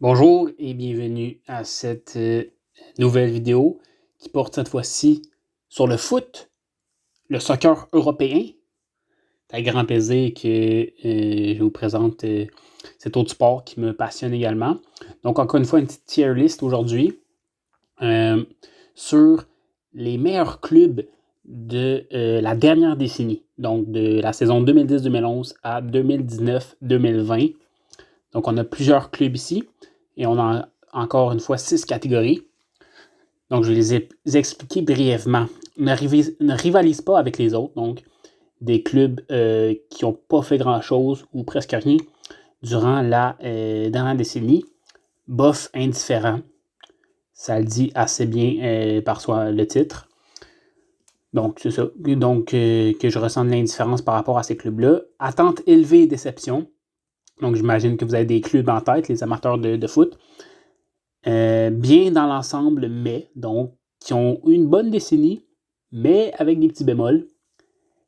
Bonjour et bienvenue à cette nouvelle vidéo qui porte cette fois-ci sur le foot, le soccer européen. C'est avec grand plaisir que je vous présente cet autre sport qui me passionne également. Donc encore une fois, une petite tier list aujourd'hui sur les meilleurs clubs de la dernière décennie, donc de la saison 2010-2011 à 2019-2020. Donc on a plusieurs clubs ici. Et on a encore une fois 6 catégories. Donc, je vais les expliquer brièvement. Ne rivalise pas avec les autres. Donc, des clubs qui n'ont pas fait grand-chose ou presque rien durant la dernière décennie. Bof indifférent. Ça le dit assez bien par soi le titre. Donc, c'est ça. Donc, que je ressens de l'indifférence par rapport à ces clubs-là. Attente élevée et déception. Donc, j'imagine que vous avez des clubs en tête, les amateurs de foot. Bien dans l'ensemble, mais donc qui ont eu une bonne décennie, mais avec des petits bémols.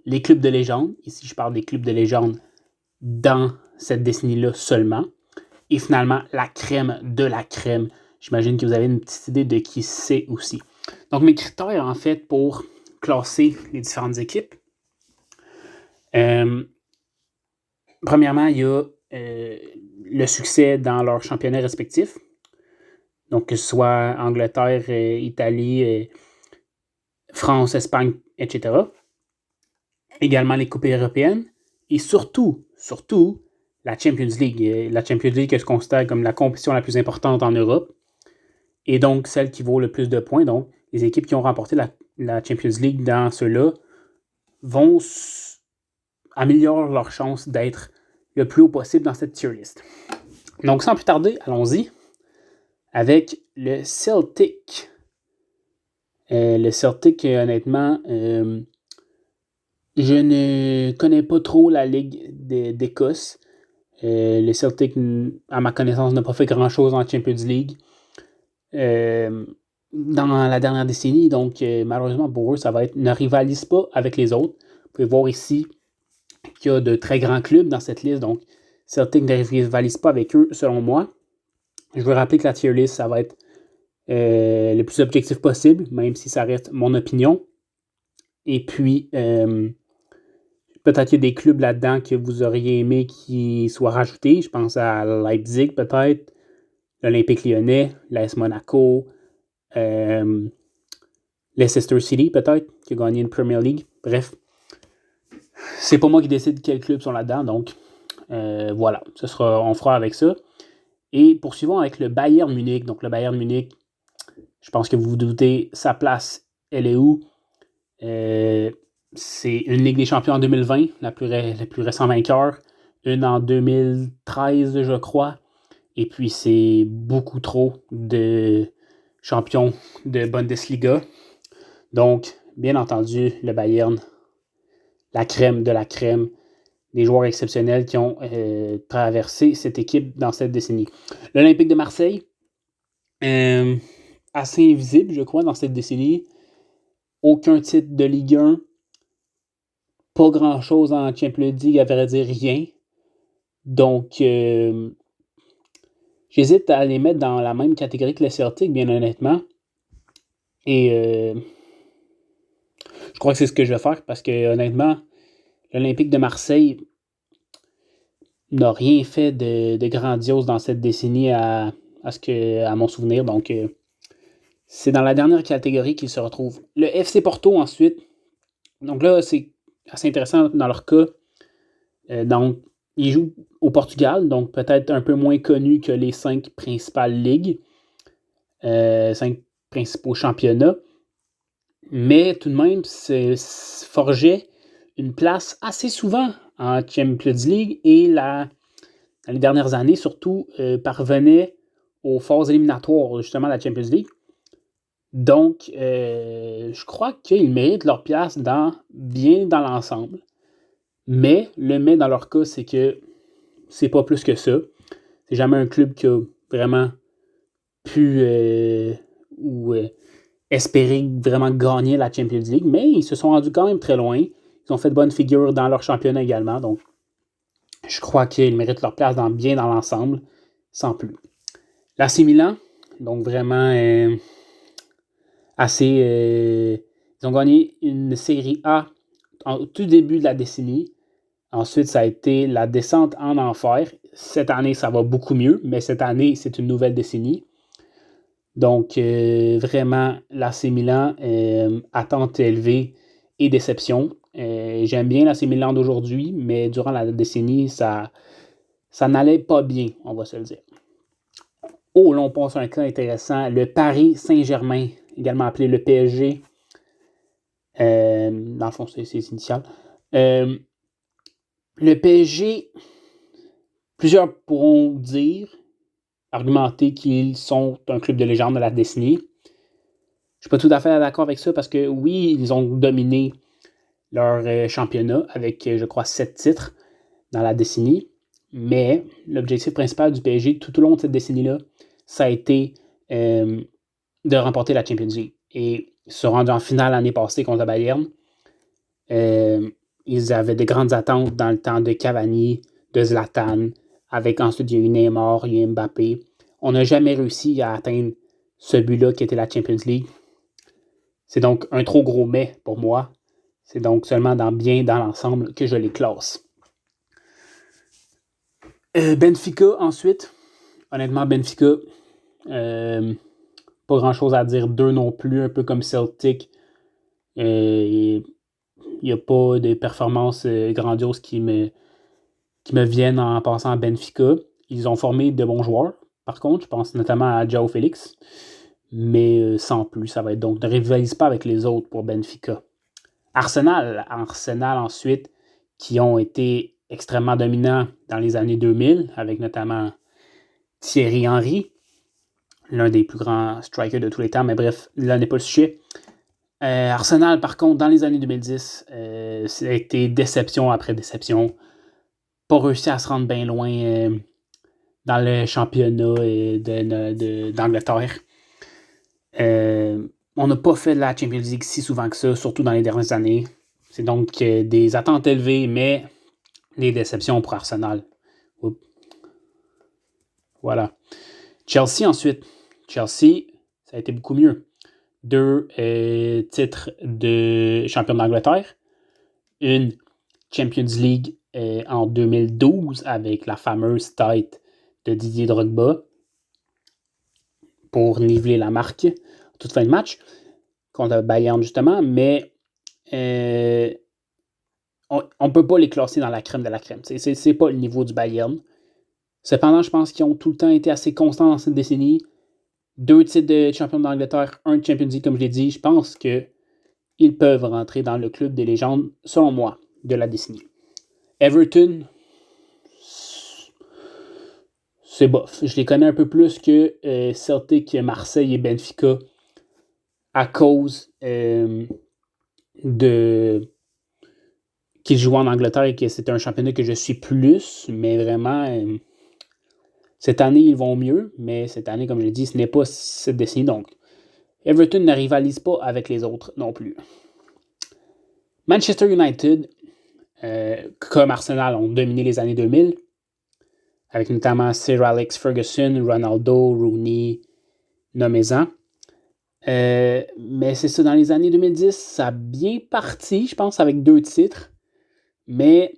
Les clubs de légende, ici je parle des clubs de légende dans cette décennie-là seulement. Et finalement, la crème de la crème. J'imagine que vous avez une petite idée de qui c'est aussi. Donc mes critères en fait pour classer les différentes équipes. Premièrement, il y a le succès dans leurs championnats respectifs. Donc, que ce soit Angleterre, Italie, France, Espagne, etc. Également les coupes européennes. Et surtout, la Champions League. La Champions League que je considère comme la compétition la plus importante en Europe. Et donc, celle qui vaut le plus de points. Donc, les équipes qui ont remporté la Champions League dans ceux-là vont améliorer leur chance d'être le plus haut possible dans cette tier list. Donc, sans plus tarder, allons-y avec le Celtic. Le Celtic, honnêtement, je ne connais pas trop la Ligue d'Écosse. Le Celtic, à ma connaissance, n'a pas fait grand-chose en Champions League dans la dernière décennie. Donc, malheureusement pour eux, ça va être ne rivalise pas avec les autres. Vous pouvez voir ici qu'il y a de très grands clubs dans cette liste. Donc, Celtic ne rivalise pas avec eux, selon moi. Je veux rappeler que la tier list, ça va être le plus objectif possible, même si ça reste mon opinion. Et puis, peut-être qu'il y a des clubs là-dedans que vous auriez aimé qu'ils soient rajoutés. Je pense à Leipzig, peut-être, l'Olympique Lyonnais, l'AS Monaco, Leicester City, peut-être, qui a gagné une Premier League. Bref, c'est pas moi qui décide quels clubs sont là-dedans, donc voilà, on fera avec ça. Et poursuivons avec le Bayern Munich. Donc, le Bayern Munich, je pense que vous vous doutez, sa place, elle est où? C'est une Ligue des Champions en 2020, la plus récente vainqueur. Une en 2013, je crois. Et puis, c'est beaucoup trop de champions de Bundesliga. Donc, bien entendu, le Bayern, la crème de la crème, des joueurs exceptionnels qui ont traversé cette équipe dans cette décennie. L'Olympique de Marseille, assez invisible, je crois, dans cette décennie. Aucun titre de Ligue 1. Pas grand-chose en Champions League, à vrai dire rien. Donc, j'hésite à les mettre dans la même catégorie que le Celtic, bien honnêtement. Et je crois que c'est ce que je vais faire parce que, honnêtement, l'Olympique de Marseille n'a rien fait de grandiose dans cette décennie à mon souvenir. Donc, c'est dans la dernière catégorie qu'ils se retrouvent. Le FC Porto, ensuite. Donc là, c'est assez intéressant dans leur cas. Donc, ils jouent au Portugal, donc peut-être un peu moins connu que les 5 principales ligues, 5 principaux championnats. Mais tout de même, forgeait une place assez souvent en Champions League et dans les dernières années, surtout, parvenait aux phases éliminatoires, justement, de la Champions League. Donc, je crois qu'ils méritent leur place bien dans l'ensemble. Mais le mais dans leur cas, c'est que c'est pas plus que ça. C'est jamais un club qui a vraiment pu espérer vraiment gagner la Champions League, mais ils se sont rendus quand même très loin. Ils ont fait de bonnes figures dans leur championnat également, donc je crois qu'ils méritent leur place bien dans l'ensemble, sans plus. L'AC Milan, donc vraiment assez... ils ont gagné une Série A au tout début de la décennie. Ensuite, ça a été la descente en enfer. Cette année, ça va beaucoup mieux, mais cette année, c'est une nouvelle décennie. Donc, vraiment, l'AC Milan, attente élevée et déception. J'aime bien l'AC Milan d'aujourd'hui, mais durant la décennie, ça n'allait pas bien, on va se le dire. Oh, là, on passe à un cas intéressant. Le Paris Saint-Germain, également appelé le PSG. Dans le fond, c'est ses initiales. Le PSG, plusieurs pourront dire, argumenter qu'ils sont un club de légende de la décennie. Je ne suis pas tout à fait d'accord avec ça parce que oui, ils ont dominé leur championnat avec, je crois, 7 titres dans la décennie. Mais l'objectif principal du PSG tout au long de cette décennie-là, ça a été de remporter la Champions League. Et se rendre en finale l'année passée contre le Bayern. Ils avaient de grandes attentes dans le temps de Cavani, de Zlatan, avec ensuite il y a eu Neymar, il y a eu Mbappé. On n'a jamais réussi à atteindre ce but-là qui était la Champions League. C'est donc un trop gros mais pour moi. C'est donc seulement dans l'ensemble que je les classe. Benfica ensuite. Honnêtement, Benfica, pas grand-chose à dire d'eux non plus, un peu comme Celtic. Il n'y a pas de performances grandioses qui me viennent en passant à Benfica. Ils ont formé de bons joueurs, par contre. Je pense notamment à João Félix. Mais sans plus, ça va être donc ne rivalise pas avec les autres pour Benfica. Arsenal ensuite, qui ont été extrêmement dominants dans les années 2000, avec notamment Thierry Henry, l'un des plus grands strikers de tous les temps, mais bref, là n'est pas le sujet. Arsenal, par contre, dans les années 2010, ça a été déception après déception. Pas réussi à se rendre bien loin dans le championnat d'Angleterre. On n'a pas fait la Champions League si souvent que ça, surtout dans les dernières années. C'est donc des attentes élevées, mais des déceptions pour Arsenal. Oups. Voilà. Chelsea ensuite. Chelsea, ça a été beaucoup mieux. 2 titres de champion d'Angleterre. Une Champions League en 2012 avec la fameuse tête de Didier Drogba pour niveler la marque toute fin de match contre Bayern justement, mais on ne peut pas les classer dans la crème de la crème. C'est pas le niveau du Bayern. Cependant, je pense qu'ils ont tout le temps été assez constants dans cette décennie. 2 titres de champion d'Angleterre, 1 de Champions League, comme je l'ai dit. Je pense qu'ils peuvent rentrer dans le club des légendes, selon moi, de la décennie. Everton, c'est bof. Je les connais un peu plus que Celtic, Marseille et Benfica à cause de qu'ils jouent en Angleterre et que c'est un championnat que je suis plus, mais vraiment, cette année, ils vont mieux, mais cette année, comme je l'ai dit, ce n'est pas cette décennie, donc Everton ne rivalise pas avec les autres non plus. Manchester United, comme Arsenal, ont dominé les années 2000, avec notamment Sir Alex Ferguson, Ronaldo, Rooney, nommez-en. Mais c'est ça, dans les années 2010, ça a bien parti, je pense, avec 2 titres. Mais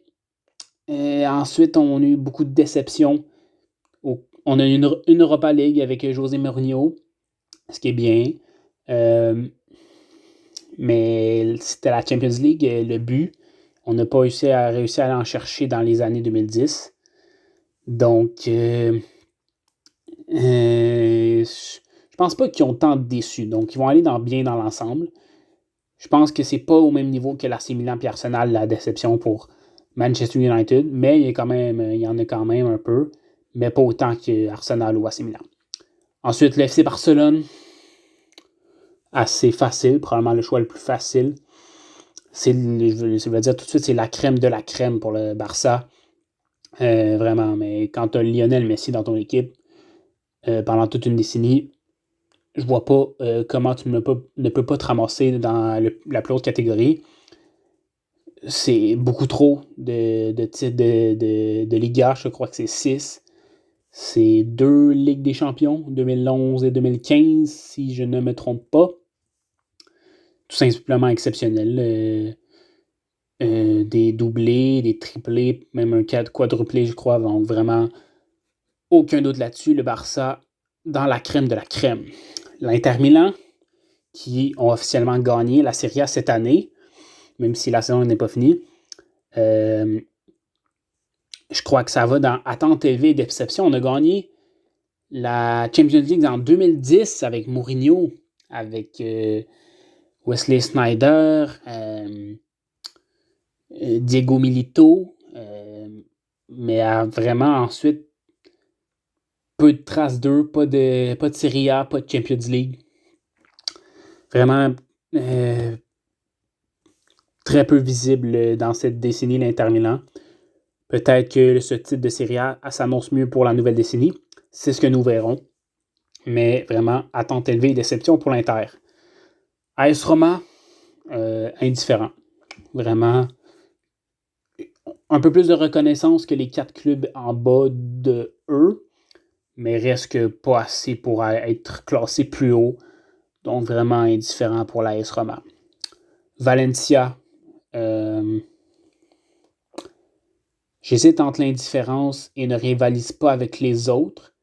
ensuite, on a eu beaucoup de déceptions. On a eu une Europa League avec José Mourinho, ce qui est bien. Mais c'était la Champions League, le but. On n'a pas réussi à aller en chercher dans les années 2010. Donc, je pense pas qu'ils ont tant déçu. Donc, ils vont aller bien dans l'ensemble. Je pense que c'est pas au même niveau que l'AC Milan et Arsenal, la déception pour Manchester United, mais il y en a quand même un peu, mais pas autant qu'Arsenal ou AC Milan. Ensuite, le FC Barcelone, assez facile, probablement le choix le plus facile. Je veux dire tout de suite, c'est la crème de la crème pour le Barça. Vraiment, mais quand tu as Lionel Messi dans ton équipe pendant toute une décennie, je vois pas comment tu ne peux pas te ramasser dans la plus haute catégorie. C'est beaucoup trop de titres de Liga, je crois que c'est 6. C'est 2 Ligues des champions, 2011 et 2015, si je ne me trompe pas. Tout simplement exceptionnel. Des doublés, des triplés, même un quadruplé, je crois. Donc vraiment, aucun doute là-dessus. Le Barça, dans la crème de la crème. L'Inter Milan, qui ont officiellement gagné la Serie A cette année, même si la saison n'est pas finie. Je crois que ça va dans attente élevée et déception. On a gagné la Champions League en 2010 avec Mourinho, avec Wesley Sneijder, Diego Milito, mais vraiment ensuite peu de traces d'eux, pas de Serie A, pas de Champions League. Vraiment très peu visible dans cette décennie, l'Inter Milan. Peut-être que ce titre de Serie A s'annonce mieux pour la nouvelle décennie. C'est ce que nous verrons. Mais vraiment, attente élevée et déception pour l'Inter. AS Roma, indifférent. Vraiment, un peu plus de reconnaissance que les 4 clubs en bas de eux, mais reste que pas assez pour être classé plus haut. Donc vraiment indifférent pour l'AS Roma. Valencia, j'hésite entre l'indifférence et ne rivalise pas avec les autres.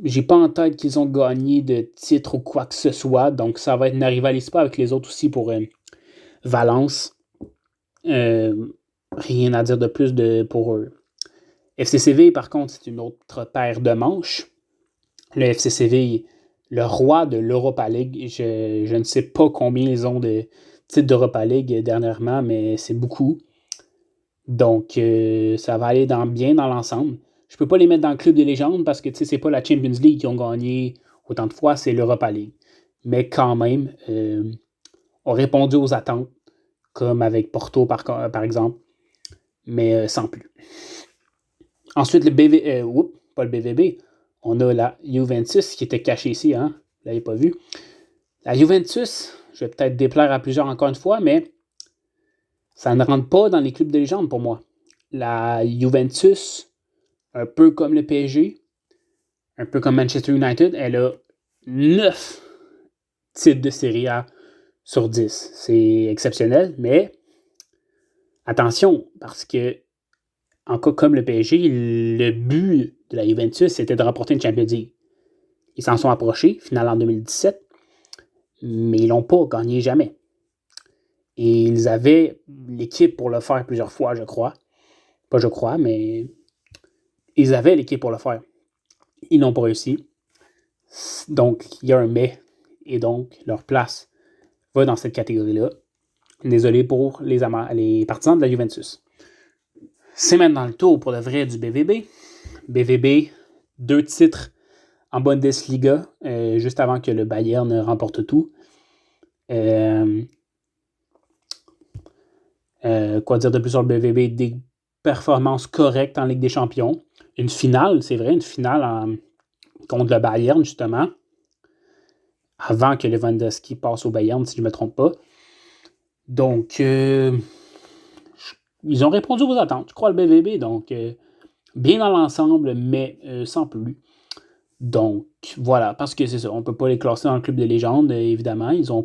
J'ai pas en tête qu'ils ont gagné de titre ou quoi que ce soit, donc ça va être ne rivalise pas avec les autres aussi pour Valence. Rien à dire de plus pour eux. FCCV, par contre, c'est une autre paire de manches. Le FCCV, le roi de l'Europa League. Je ne sais pas combien ils ont de titres d'Europa League dernièrement, mais c'est beaucoup. Donc, ça va aller bien dans l'ensemble. Je ne peux pas les mettre dans le club des légendes parce que c'est pas la Champions League qui ont gagné autant de fois, c'est l'Europa League. Mais quand même, ont répondu aux attentes, comme avec Porto par exemple, mais sans plus. Ensuite, pas le BVB, on a la Juventus qui était cachée ici, hein? Vous l'avez pas vu. La Juventus, je vais peut-être déplaire à plusieurs encore une fois, mais ça ne rentre pas dans les clubs de légende pour moi. La Juventus, un peu comme le PSG, un peu comme Manchester United, elle a 9 titres de Serie A sur 10. C'est exceptionnel, mais attention, parce que en cas comme le PSG, le but de la Juventus, c'était de remporter une Champions League. Ils s'en sont approchés, finale en 2017, mais ils l'ont pas gagné jamais. Et ils avaient l'équipe pour le faire plusieurs fois, je crois. Pas je crois, mais ils avaient l'équipe pour le faire. Ils n'ont pas réussi. Donc, il y a un mais. Et donc, leur place va dans cette catégorie-là. Désolé pour les partisans de la Juventus. C'est maintenant le tour pour le vrai du BVB. BVB, 2 titres en Bundesliga, juste avant que le Bayern remporte tout. Quoi dire de plus sur le BVB? Des performances correctes en Ligue des Champions. Une finale, c'est vrai, une finale contre le Bayern, justement. Avant que Lewandowski passe au Bayern, si je ne me trompe pas. Donc, ils ont répondu aux attentes. Je crois le BVB, donc bien dans l'ensemble, mais sans plus. Donc, voilà, parce que c'est ça. On ne peut pas les classer dans le club de légende, évidemment. Ils n'ont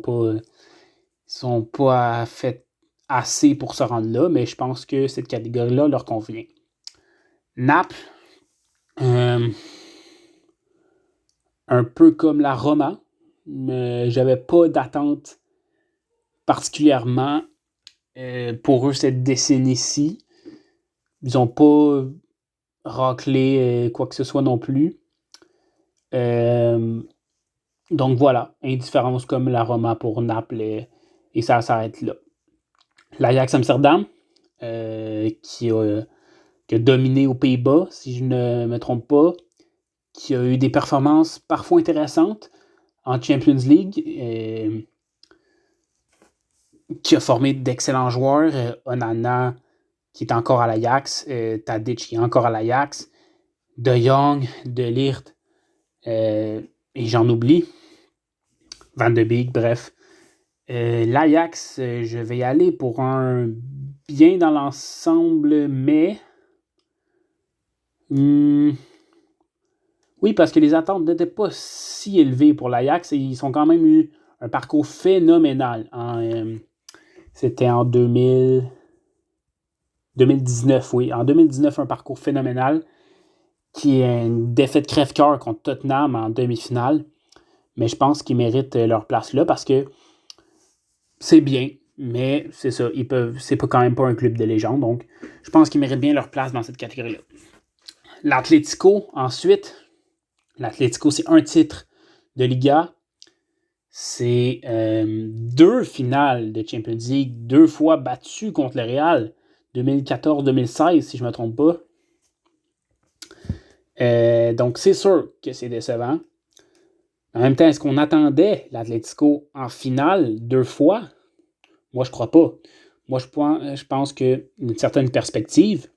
pas fait assez pour se rendre là, mais je pense que cette catégorie-là leur convient. Naples, un peu comme la Roma, mais j'avais pas d'attente particulièrement pour eux cette décennie-ci. Ils n'ont pas raclé quoi que ce soit non plus. Donc voilà, indifférence comme la Roma pour Naples et ça s'arrête là. L'Ajax Amsterdam, qui a dominé aux Pays-Bas, si je ne me trompe pas, qui a eu des performances parfois intéressantes en Champions League, qui a formé d'excellents joueurs. Onana, qui est encore à l'Ajax, Tadic, qui est encore à l'Ajax, De Jong, De Ligt, et j'en oublie, Van de Beek, bref. L'Ajax, je vais y aller pour un bien dans l'ensemble, mais Oui, parce que les attentes n'étaient pas si élevées pour l'Ajax et ils ont quand même eu un parcours phénoménal. C'était en 2019, oui. En 2019, un parcours phénoménal qui est une défaite crève-cœur contre Tottenham en demi-finale. Mais je pense qu'ils méritent leur place là parce que c'est bien, mais c'est ça. C'est pas quand même pas un club de légende. Donc, je pense qu'ils méritent bien leur place dans cette catégorie-là. L'Atlético, ensuite. L'Atlético, c'est un titre de Liga. C'est 2 finales de Champions League, 2 fois battu contre le Real. 2014-2016, si je ne me trompe pas. Donc, c'est sûr que c'est décevant. En même temps, est-ce qu'on attendait l'Atlético en finale 2 fois? Moi, je crois pas. Moi, je pense qu'une certaine perspective,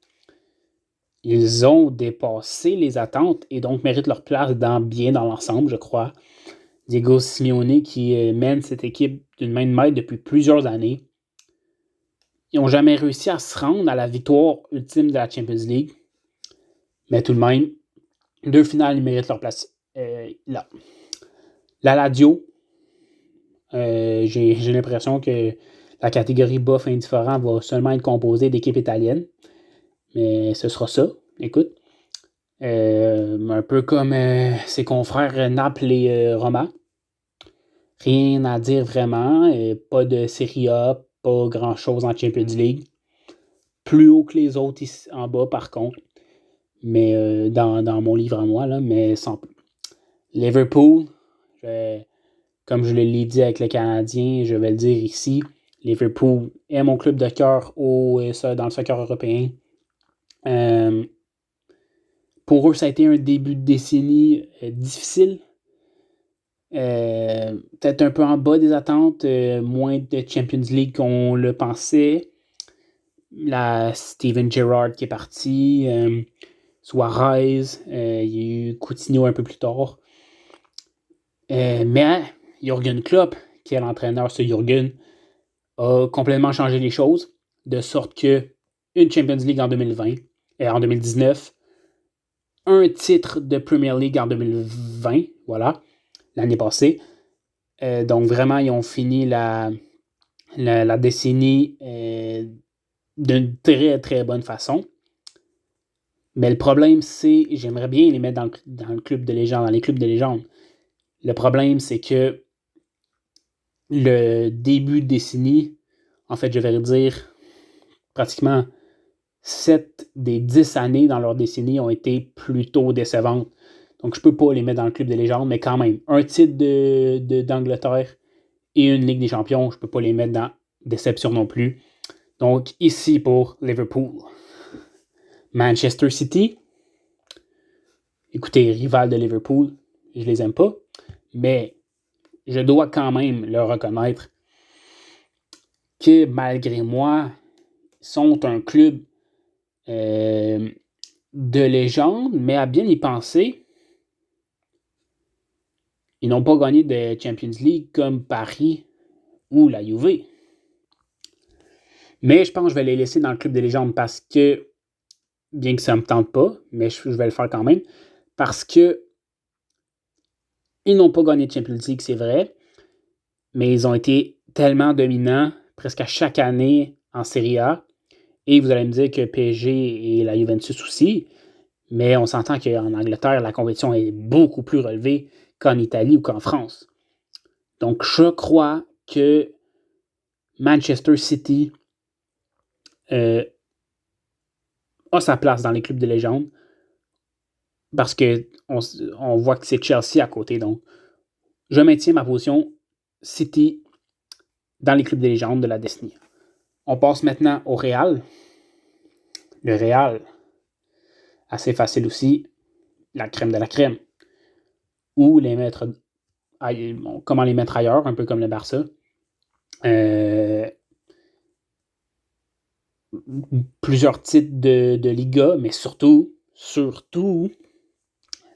ils ont dépassé les attentes et donc méritent leur place bien dans l'ensemble, je crois. Diego Simeone qui mène cette équipe d'une main de maître depuis plusieurs années. Ils n'ont jamais réussi à se rendre à la victoire ultime de la Champions League. Mais tout de même, 2 finales, ils méritent leur place là. La Lazio, j'ai l'impression que la catégorie bof indifférent va seulement être composée d'équipes italiennes. Mais ce sera ça, écoute. Un peu comme ses confrères Naples et Roma. Rien à dire vraiment. Pas de Serie A, pas grand-chose en Champions League. Plus haut que les autres ici, en bas, par contre. Mais dans mon livre à moi, là, mais sans plus. Liverpool, comme je l'ai dit avec le Canadien, je vais le dire ici. Liverpool est mon club de cœur dans le soccer européen. Pour eux, ça a été un début de décennie difficile. Peut-être un peu en bas des attentes, moins de Champions League qu'on le pensait. La Steven Gerrard qui est parti, Suarez, il y a eu Coutinho un peu plus tard. Mais Jürgen Klopp, qui est l'entraîneur, ce Jürgen, a complètement changé les choses, de sorte que une Champions League en 2020 et en 2019, un titre de Premier League en 2020, voilà, l'année passée. Donc vraiment, ils ont fini la décennie d'une très très bonne façon. Mais le problème, c'est, j'aimerais bien les mettre dans le club de légende, dans les clubs de légende. Le problème, c'est que le début de décennie, en fait, je vais dire, pratiquement 7 des 10 années dans leur décennie ont été plutôt décevantes. Donc, je ne peux pas les mettre dans le club de légende, mais quand même, un titre d'Angleterre et une Ligue des Champions, je ne peux pas les mettre dans déception non plus. Donc, ici pour Liverpool. Manchester City, écoutez, rival de Liverpool, je les aime pas, mais je dois quand même leur reconnaître que malgré moi, sont un club de légende, mais à bien y penser, ils n'ont pas gagné de Champions League comme Paris ou la Juve. Mais je pense que je vais les laisser dans le club de légende parce que, bien que ça ne me tente pas, mais je vais le faire quand même, parce que ils n'ont pas gagné de Champions League, c'est vrai, mais ils ont été tellement dominants presque à chaque année en Serie A. Et vous allez me dire que PSG et la Juventus aussi, mais on s'entend qu'en Angleterre, la compétition est beaucoup plus relevée qu'en Italie ou qu'en France. Donc, je crois que Manchester City a sa place dans les clubs de légende parce qu'on voit que c'est Chelsea à côté. Donc, je maintiens ma position City dans les clubs de légende de la décennie. On passe maintenant au Real. Le Real, assez facile aussi, la crème de la crème. Ou les mettre, comment les mettre ailleurs, un peu comme le Barça. Plusieurs titres de Liga, mais surtout,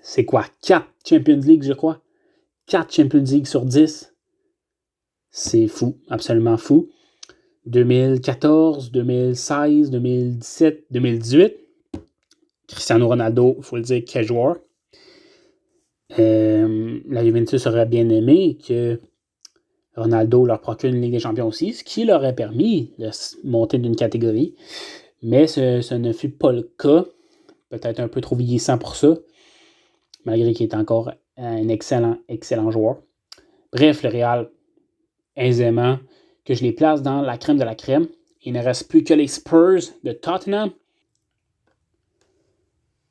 c'est quoi? 4 Champions League, je crois. 4 Champions League sur 10. C'est fou, absolument fou. 2014, 2016, 2017, 2018. Cristiano Ronaldo, il faut le dire, quel joueur. La Juventus aurait bien aimé que Ronaldo leur procure une Ligue des Champions aussi, ce qui leur aurait permis de monter d'une catégorie. Mais ce ne fut pas le cas. Peut-être un peu trop vieillissant pour ça, malgré qu'il est encore un excellent joueur. Bref, le Real, aisément, que je les place dans la crème de la crème. Il ne reste plus que les Spurs de Tottenham.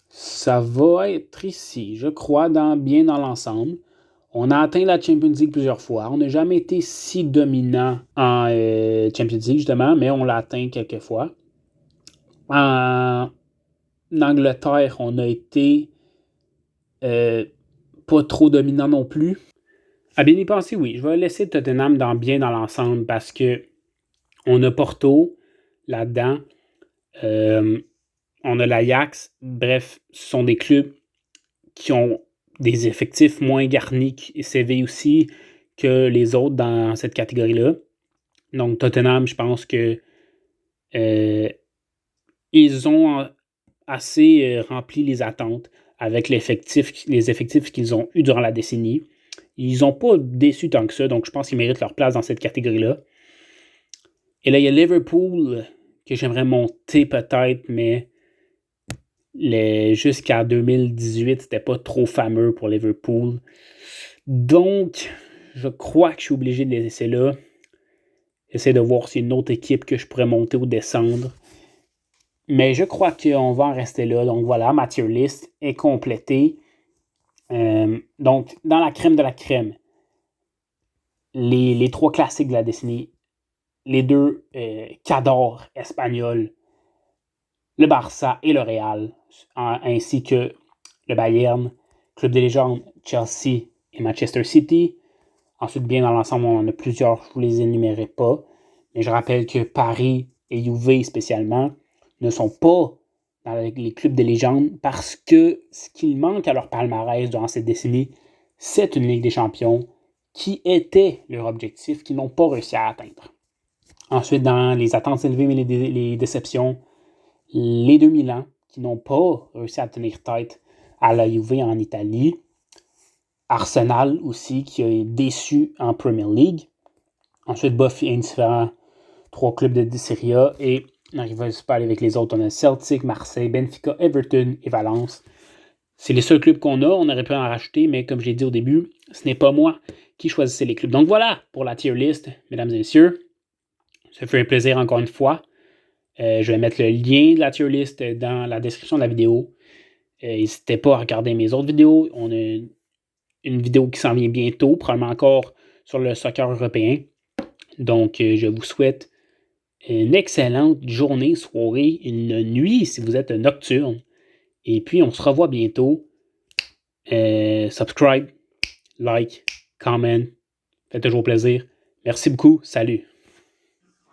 Ça va être ici, je crois, bien dans l'ensemble. On a atteint la Champions League plusieurs fois. On n'a jamais été si dominant en Champions League, justement, mais on l'a atteint quelques fois. En Angleterre, on a été pas trop dominant non plus. À bien y penser, oui. Je vais laisser Tottenham bien dans l'ensemble parce que on a Porto là-dedans. On a l'Ajax. Bref, ce sont des clubs qui ont des effectifs moins garnis et CV aussi que les autres dans cette catégorie-là. Donc, Tottenham, je pense que ils ont assez rempli les attentes avec les effectifs qu'ils ont eus durant la décennie. Ils n'ont pas déçu tant que ça, donc je pense qu'ils méritent leur place dans cette catégorie-là. Et là, il y a Liverpool que j'aimerais monter peut-être, mais jusqu'à 2018, c'était pas trop fameux pour Liverpool. Donc, je crois que je suis obligé de les laisser là. J'essaie de voir s'il y a une autre équipe que je pourrais monter ou descendre. Mais je crois qu'on va en rester là. Donc voilà, ma tier list est complétée. Donc, dans la crème de la crème, les trois classiques de la décennie, les deux cadors espagnols, le Barça et le Real, ainsi que le Bayern, Club des légendes, Chelsea et Manchester City. Ensuite, bien dans l'ensemble, on en a plusieurs, je ne vous les énumérerai pas. Mais je rappelle que Paris et Juve spécialement ne sont pas dans les clubs des légendes parce que ce qu'il manque à leur palmarès durant cette décennie, c'est une Ligue des Champions qui était leur objectif, qu'ils n'ont pas réussi à atteindre. Ensuite, dans les attentes élevées mais les déceptions, les 2 Milan qui n'ont pas réussi à tenir tête à la Juve en Italie. Arsenal aussi qui a déçu en Premier League. Ensuite, Buffy indifférent, 3 clubs de Serie A. Et on n'arrive pas à aller avec les autres. On a Celtic, Marseille, Benfica, Everton et Valence. C'est les seuls clubs qu'on a. On aurait pu en rajouter, mais comme je l'ai dit au début, ce n'est pas moi qui choisissais les clubs. Donc voilà pour la tier list, mesdames et messieurs. Ça fait un plaisir encore une fois. Je vais mettre le lien de la tier list dans la description de la vidéo. N'hésitez pas à regarder mes autres vidéos. On a une vidéo qui s'en vient bientôt, probablement encore sur le soccer européen. Donc, je vous souhaite une excellente journée, soirée, une nuit si vous êtes nocturne. Et puis, on se revoit bientôt. Subscribe, like, comment. Faites toujours plaisir. Merci beaucoup. Salut.